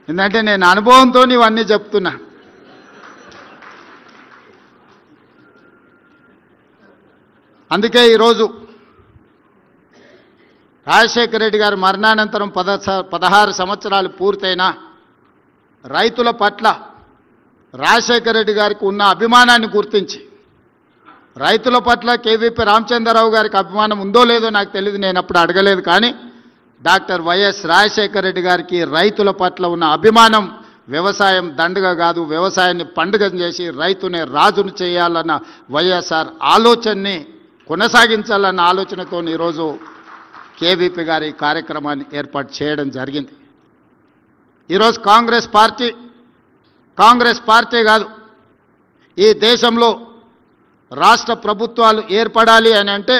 ఎందుకంటే నేను అనుభవంతో ఇవన్నీ చెప్తున్నా. అందుకే ఈరోజు రాజశేఖర రెడ్డి గారు మరణానంతరం 16 సంవత్సరాలు పూర్తయినా రైతుల పట్ల రాజశేఖర రెడ్డి గారికి ఉన్న అభిమానాన్ని గుర్తించి, రైతుల పట్ల కేవీపీ రామచంద్రరావు గారికి అభిమానం ఉందో లేదో నాకు తెలియదు, నేను అప్పుడు అడగలేదు. కానీ డాక్టర్ వైఎస్ రాజశేఖర రెడ్డి గారికి రైతుల పట్ల ఉన్న అభిమానం వ్యవసాయం దండగ కాదు, వ్యవసాయాన్ని పండుగ చేసి రైతునే రాజును చేయాలన్న వైఎస్ఆర్ ఆలోచనని కొనసాగించాలన్న ఆలోచనతో ఈరోజు కేవీపీ గారి కార్యక్రమాన్ని ఏర్పాటు చేయడం జరిగింది. ఈరోజు కాంగ్రెస్ పార్టీ కాదు, ఈ దేశంలో రాష్ట్ర ప్రభుత్వాలు ఏర్పడాలి అని అంటే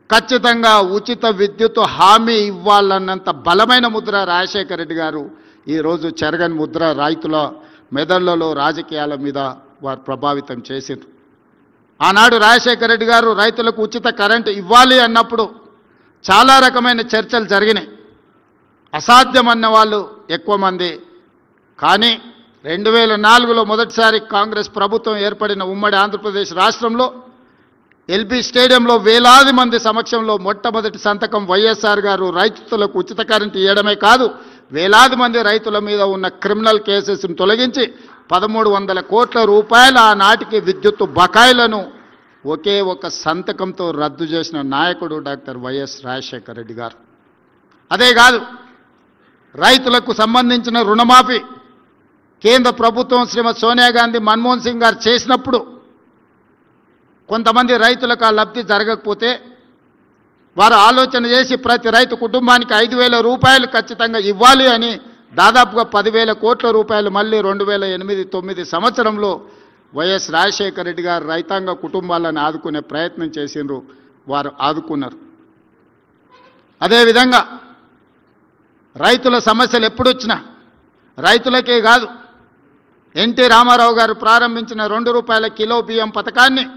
ఖచ్చితంగా ఉచిత విద్యుత్ హామీ ఇవ్వాలన్నంత బలమైన ముద్ర రాజశేఖర రెడ్డి గారు ఈరోజు చెరగని ముద్ర రైతుల మెదళ్లలో రాజకీయాల మీద వారు ప్రభావితం చేసిండ్రు. ఆనాడు రాజశేఖర రెడ్డి గారు రైతులకు ఉచిత కరెంటు ఇవ్వాలి అన్నప్పుడు చాలా రకమైన చర్చలు జరిగినాయి. అసాధ్యమన్న వాళ్ళు ఎక్కువ మంది. కానీ 2004లో మొదటిసారి కాంగ్రెస్ ప్రభుత్వం ఏర్పడిన ఉమ్మడి ఆంధ్రప్రదేశ్ రాష్ట్రంలో ఎల్బీ స్టేడియంలో వేలాది మంది సమక్షంలో మొట్టమొదటి సంతకం వైఎస్ఆర్ గారు రైతులకు ఉచిత కరెంటు ఇవ్వడమే కాదు, వేలాది మంది రైతుల మీద ఉన్న క్రిమినల్ కేసెస్ను తొలగించి 1300 కోట్ల రూపాయల ఆనాటికి విద్యుత్ బకాయిలను ఒకే ఒక సంతకంతో రద్దు చేసిన నాయకుడు డాక్టర్ వైఎస్ రాజశేఖర రెడ్డి గారు. అదే కాదు, రైతులకు సంబంధించిన రుణమాఫీ కేంద్ర ప్రభుత్వం శ్రీమతి సోనియా గాంధీ, మన్మోహన్ సింగ్ గారు చేసినప్పుడు కొంతమంది రైతులకు ఆ లబ్ధి జరగకపోతే వారు ఆలోచన చేసి ప్రతి రైతు కుటుంబానికి 5,000 రూపాయలు ఖచ్చితంగా ఇవ్వాలి అని దాదాపుగా 10,000 కోట్ల రూపాయలు మళ్ళీ 2008-9 సంవత్సరంలో వైఎస్ రాజశేఖర రెడ్డి గారు రైతాంగ కుటుంబాలను ఆదుకునే ప్రయత్నం చేసిండ్రు. వారు ఆదుకున్నారు. అదేవిధంగా రైతుల సమస్యలు ఎప్పుడొచ్చినా రైతులకే కాదు, ఎన్టీ రామారావు గారు ప్రారంభించిన 2 రూపాయల కిలో బియ్యం పథకాన్ని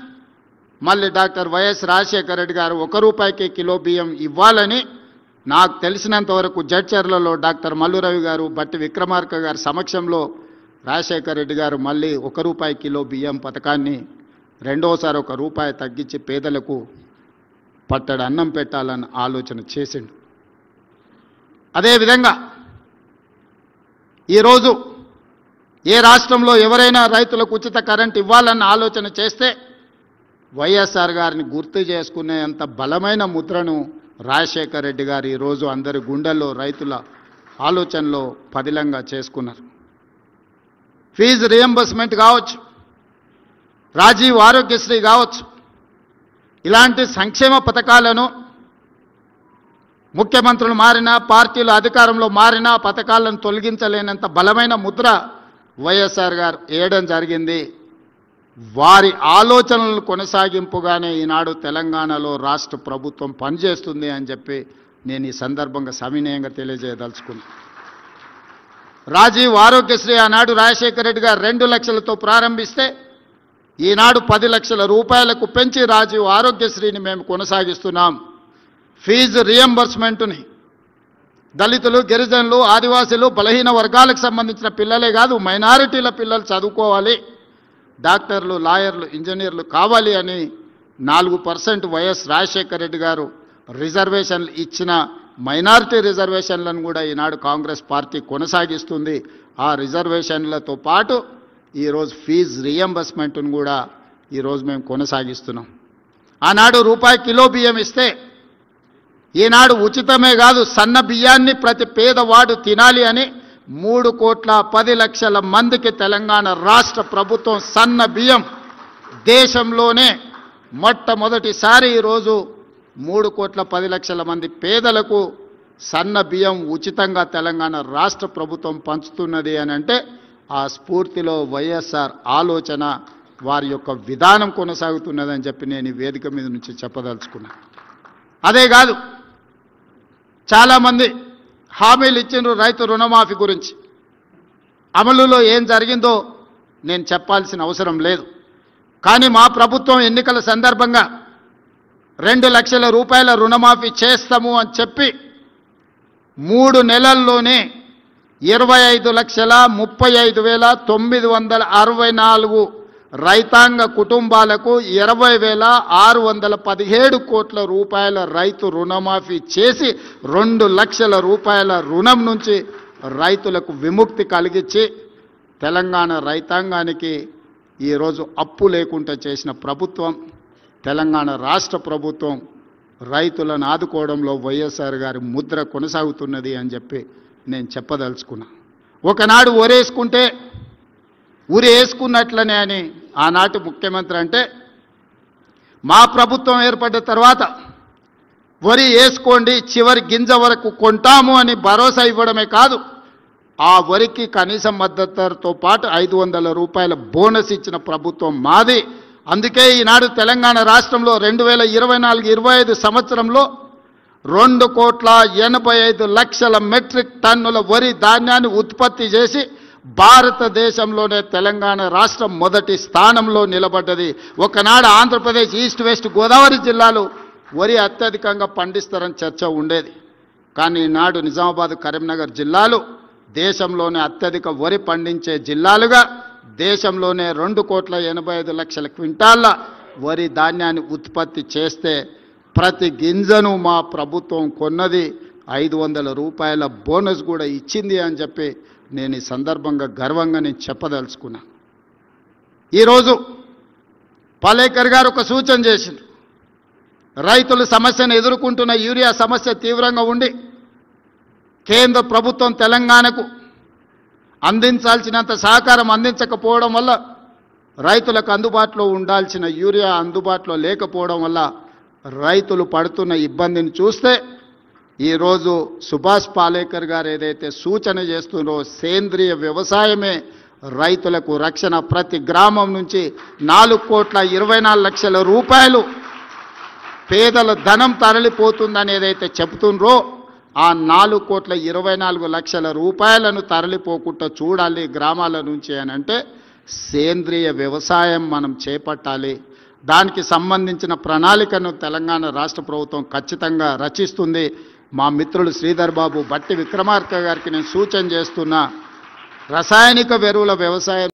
మళ్ళీ డాక్టర్ వైఎస్ రాజశేఖర రెడ్డి గారు 1 రూపాయికే కిలో బియ్యం ఇవ్వాలని నాకు తెలిసినంత వరకు జడ్చర్లలో డాక్టర్ మల్లురవి గారు, బట్టి విక్రమార్క గారి సమక్షంలో రాజశేఖర రెడ్డి గారు మళ్ళీ 1 రూపాయి కిలో బియ్యం పథకాన్ని రెండోసారి 1 రూపాయి తగ్గించి పేదలకు పట్టడి అన్నం పెట్టాలని ఆలోచన చేసిండు. అదేవిధంగా ఈరోజు ఏ రాష్ట్రంలో ఎవరైనా రైతులకు ఉచిత కరెంట్ ఇవ్వాలన్న ఆలోచన చేస్తే వైఎస్ఆర్ గారిని గుర్తు చేసుకునేంత బలమైన ముద్రను రాజశేఖర రెడ్డి గారు ఈరోజు అందరి గుండెల్లో రైతుల ఆలోచనలో పదిలంగా చేసుకున్నారు. ఫీజు రియంబర్స్మెంట్ కావచ్చు, రాజీవ్ ఆరోగ్యశ్రీ కావచ్చు, ఇలాంటి సంక్షేమ పథకాలను ముఖ్యమంత్రులు మారినా, పార్టీలు అధికారంలో మారినా పథకాలను తొలగించలేనంత బలమైన ముద్ర వైఎస్ఆర్ గారు వేయడం జరిగింది. వారి ఆలోచనలు కొనసాగింపుగానే ఈనాడు తెలంగాణలో రాష్ట్ర ప్రభుత్వం పనిచేస్తుంది అని చెప్పి నేను ఈ సందర్భంగా సవినయంగా తెలియజేయదలుచుకున్నాను. రాజీవ్ ఆరోగ్యశ్రీ ఆనాడు రాజశేఖర రెడ్డి గారు 2 లక్షలతో ప్రారంభిస్తే ఈనాడు 10 లక్షల రూపాయలకు పెంచి రాజీవ్ ఆరోగ్యశ్రీని మేము కొనసాగిస్తున్నాం. ఫీజు రియంబర్స్మెంట్ని దళితులు, గిరిజనులు, ఆదివాసీలు, బలహీన వర్గాలకు సంబంధించిన పిల్లలే కాదు, మైనారిటీల పిల్లలు చదువుకోవాలి, డాక్టర్లు, లాయర్లు, ఇంజనీర్లు కావాలి అని 4% వైఎస్ రాజశేఖర రెడ్డి గారు రిజర్వేషన్లు ఇచ్చిన మైనారిటీ రిజర్వేషన్లను కూడా ఈనాడు కాంగ్రెస్ పార్టీ కొనసాగిస్తుంది. ఆ రిజర్వేషన్లతో పాటు ఈరోజు ఫీజు రియంబర్స్మెంట్ను కూడా ఈరోజు మేము కొనసాగిస్తున్నాం. ఆనాడు రూపాయి కిలో బియ్యం ఇస్తే ఈనాడు ఉచితమే కాదు, సన్న బియ్యాన్ని ప్రతి పేదవాడు తినాలి అని 3,10,00,000 మందికి తెలంగాణ రాష్ట్ర ప్రభుత్వం సన్న బియ్యం దేశంలోనే మొట్టమొదటిసారి ఈరోజు 3,10,00,000 మంది పేదలకు సన్న బియ్యం ఉచితంగా తెలంగాణ రాష్ట్ర ప్రభుత్వం పంచుతున్నది అని అంటే ఆ స్ఫూర్తిలో వైఎస్ఆర్ ఆలోచన, వారి యొక్క విధానం కొనసాగుతున్నదని చెప్పి నేను ఈ వేదిక మీద నుంచి చెప్పదలుచుకున్నాను. అదే కాదు, చాలామంది హామీలు ఇచ్చిండ్రు రైతు రుణమాఫీ గురించి. అమలులో ఏం జరిగిందో నేను చెప్పాల్సిన అవసరం లేదు. కానీ మా ప్రభుత్వం ఎన్నికల సందర్భంగా 2 లక్షల రూపాయల రుణమాఫీ చేస్తాము అని చెప్పి 3 నెలల్లోనే 25,35,964 రైతాంగ కుటుంబాలకు 20,617 కోట్ల రూపాయల రైతు రుణమాఫీ చేసి 2 లక్షల రూపాయల రుణం నుంచి రైతులకు విముక్తి కలిగించి తెలంగాణ రైతాంగానికి ఈరోజు అప్పు లేకుండా చేసిన ప్రభుత్వం తెలంగాణ రాష్ట్ర ప్రభుత్వం. రైతులను ఆదుకోవడంలో వైఎస్ఆర్ గారి ముద్ర కొనసాగుతున్నది అని చెప్పి నేను చెప్పదలుచుకున్నా. ఒకనాడు ఒరేసుకుంటే ఉరి వేసుకున్నట్లనే అని ఆనాటి ముఖ్యమంత్రి అంటే, మా ప్రభుత్వం ఏర్పడ్డ తర్వాత వరి వేసుకోండి చివరి గింజ వరకు కొంటాము అని భరోసా ఇవ్వడమే కాదు, ఆ వరికి కనీస మద్దతు ధరతో పాటు 500 రూపాయల బోనస్ ఇచ్చిన ప్రభుత్వం మాది. అందుకే ఈనాడు తెలంగాణ రాష్ట్రంలో 2024-25 సంవత్సరంలో 2,85,00,000 మెట్రిక్ టన్నుల వరి ధాన్యాన్ని ఉత్పత్తి చేసి భారతదేశంలోనే తెలంగాణ రాష్ట్రం మొదటి స్థానంలో నిలబడ్డది. ఒకనాడు ఆంధ్రప్రదేశ్ ఈస్ట్ వెస్ట్ గోదావరి జిల్లాలు వరి అత్యధికంగా పండిస్తారని చర్చ ఉండేది. కానీ నాడు నిజామాబాద్ కరీంనగర్ జిల్లాలు దేశంలోనే అత్యధిక వరి పండించే జిల్లాలుగా దేశంలోనే 2,85,00,000 క్వింటాళ్ళ వరి ధాన్యాన్ని ఉత్పత్తి చేస్తే ప్రతి గింజను మా ప్రభుత్వం కొన్నది, 500 రూపాయల బోనస్ కూడా ఇచ్చింది అని చెప్పి నేను ఈ సందర్భంగా గర్వంగా నేను చెప్పదలుచుకున్నా. ఈరోజు పాలేకర్ గారు ఒక సూచన చేసింది. రైతులు సమస్యను ఎదుర్కొంటున్న యూరియా సమస్య తీవ్రంగా ఉండి కేంద్ర ప్రభుత్వం తెలంగాణకు అందించాల్సినంత సహకారం అందించకపోవడం వల్ల, రైతులకు అందుబాటులో ఉండాల్సిన యూరియా అందుబాటులో లేకపోవడం వల్ల రైతులు పడుతున్న ఇబ్బందిని చూస్తే ఈరోజు సుభాష్ పాలేకర్ గారు ఏదైతే సూచన చేస్తున్నారో సేంద్రియ వ్యవసాయమే రైతులకు రక్షణ, ప్రతి గ్రామం నుంచి 4,24,00,000 రూపాయలు పేదల ధనం తరలిపోతుందని ఏదైతే చెబుతుండ్రో ఆ 4,24,00,000 రూపాయలను తరలిపోకుండా చూడాలి గ్రామాల నుంచి అని అంటే సేంద్రియ వ్యవసాయం మనం చేపట్టాలి. దానికి సంబంధించిన ప్రణాళికను తెలంగాణ రాష్ట్ర ప్రభుత్వం ఖచ్చితంగా రచిస్తుంది. మా మిత్రులు శ్రీధర్ బాబు, బట్టి విక్రమార్క గారికి నేను సూచన చేస్తున్నా, రసాయనిక ఎరువుల వ్యవసాయం